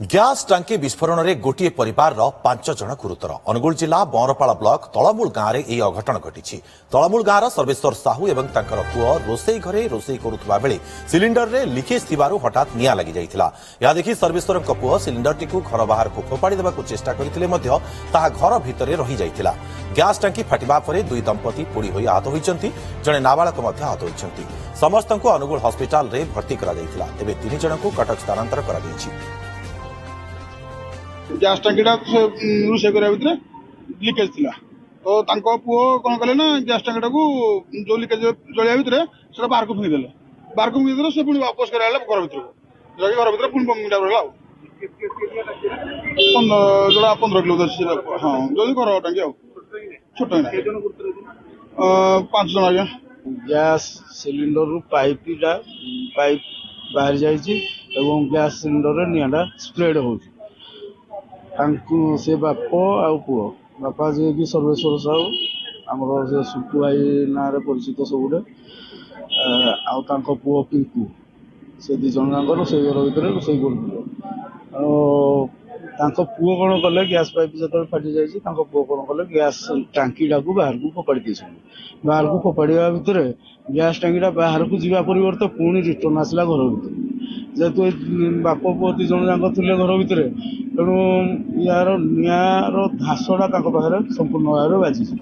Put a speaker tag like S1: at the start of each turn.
S1: Gas ଟାଙ୍କି ବିସ୍ଫୋରଣରେ ଗୋଟିଏ ପରିବାରର 5 ଜଣ ଗୁରୁତର। ଅନୁଗୁଳ ଜିଲ୍ଲା ବଅଁରପାଳ ବ୍ଲକ ତଳମୂଳ ଗାଁରେ ଏହି ଅଘଟଣ ଘଟିଛି। ତଳମୂଳ ଗାଁର ସର୍ବେଶ୍ୱର ସାହୁ ଏବଂ ତାଙ୍କର ପୁଅ ରୋଷେଇ ଘରେ ରୋଷେଇ କରୁଥିବା ବେଳେ ସିଲିଣ୍ଡରରେ ଲିକେଜ୍ ଥିବାରୁ ହଠାତ୍ ନିଆଁ ଲାଗିଯାଇଥିଲା। ଏହା ଦେଖି ସର୍ବେଶ୍ୱରଙ୍କ ପୁଅ ସିଲିଣ୍ଡରଟିକୁ ଘର ବାହାରକୁ ଫୋପାଡ଼ି ଦେବାକୁ ଚେଷ୍ଟା କରିଥିଲେ ମଧ୍ୟ ତାହା ଘର ଭିତରେ ରହିଯାଇଥିଲା। ଗ୍ୟାସ୍ ଟାଙ୍କି ଫାଟିବା ପରେ ଦୁଇ ଦମ୍ପତି ପୋଡ଼ି ହୋଇ ଆହତ ହୋଇଛନ୍ତି। ଜଣେ ନାବାଳକ ମଧ୍ୟ ଆହତ ହୋଇଛନ୍ତି। ସମସ୍ତଙ୍କୁ ଅନୁଗୁଳ ହସ୍ପିଟାଲରେ ଭର୍ତ୍ତି କରାଯାଇଥିଲା। ତେବେ 3 ଜଣଙ୍କୁ କଟକ ସ୍ଥାନାନ୍ତର କରାଯାଇଛି।
S2: ଗ୍ୟାସ୍ ଟାଙ୍କିଟା ରୋଷେଇ କରିବା ଭିତରେ ଲିକେଜ୍ ଥିଲା ତ ତାଙ୍କ ପୁଅ କ'ଣ କଲେ ନା ଗ୍ୟାସ୍ ଟାଙ୍କିଟାକୁ ଯେଉଁ ଲିକେଜ୍ ଜଳିବା ଭିତରେ ସେଟା ବାହାରକୁ ଫିଙ୍ଗିଦେଲେ। ସେ ପୁଣି ବାପସ କରିବା ହେଲା ଘର ଭିତରକୁ ଯାଇକି ଘର ଭିତରେ ପୁଣି ବମିଟା ରହିଲା ଆଉ 15 କିଲୋମିଟର ହଁ ଯଦି ଘର ଟାଙ୍କି ଆଉ ଛୋଟ 5 ଜଣ ଆଜ୍ଞା।
S3: ଗ୍ୟାସ୍ ସିଲିଣ୍ଡରରୁ ପାଇପ୍ ବାହାରି ଯାଇଛି ଏବଂ ଗ୍ୟାସ୍ ସିଲିଣ୍ଡରରେ ନିଆଁଟା ସ୍ପ୍ରେଡ୍ ହେଉଛି। ତାଙ୍କୁ ସେ ବାପ ଆଉ ପୁଅ, ବାପା ଯିଏକି ସର୍ବେଶ୍ୱର ସାହୁ ଆମର ସେ ସୁଟୁ ଭାଇ ନାଁରେ ପରିଚିତ ସବୁଠେ, ଆଉ ତାଙ୍କ ପୁଅ ପିଙ୍କୁ, ସେ 2 ଜଣ ଯାକ ରୋଷେଇ ଘର ଭିତରେ ରୋଷେଇ କରୁଥିଲେ। ଆଉ ତାଙ୍କ ପୁଅ କ'ଣ କଲେ, ଗ୍ୟାସ୍ ପାଇପ୍ ଯେତେବେଳେ ଫାଟି ଯାଇଛି ତାଙ୍କ ପୁଅ କ'ଣ କଲେ, ଗ୍ୟାସ୍ ଟାଙ୍କିଟାକୁ ବାହାରକୁ ଫୋପାଡ଼ି ଦେଇଛନ୍ତି। ବାହାରକୁ ଫୋପାଡ଼ିବା ଭିତରେ ଗ୍ୟାସ୍ ଟାଙ୍କିଟା ବାହାରକୁ ଯିବା ପରିବର୍ତ୍ତେ ପୁଣି ରିଟର୍ନ ଆସିଲା ଘର ଭିତରେ। ଯେହେତୁ ବାପ ପୁଅ 2 ଜଣ ଯାକ ଥିଲେ ଘର ଭିତରେ, ତେଣୁ ନିଆଁର ଧାସଟା ତାଙ୍କ ପାଖରେ ସମ୍ପୂର୍ଣ୍ଣ ଭାବରେ ବାଜିଛି।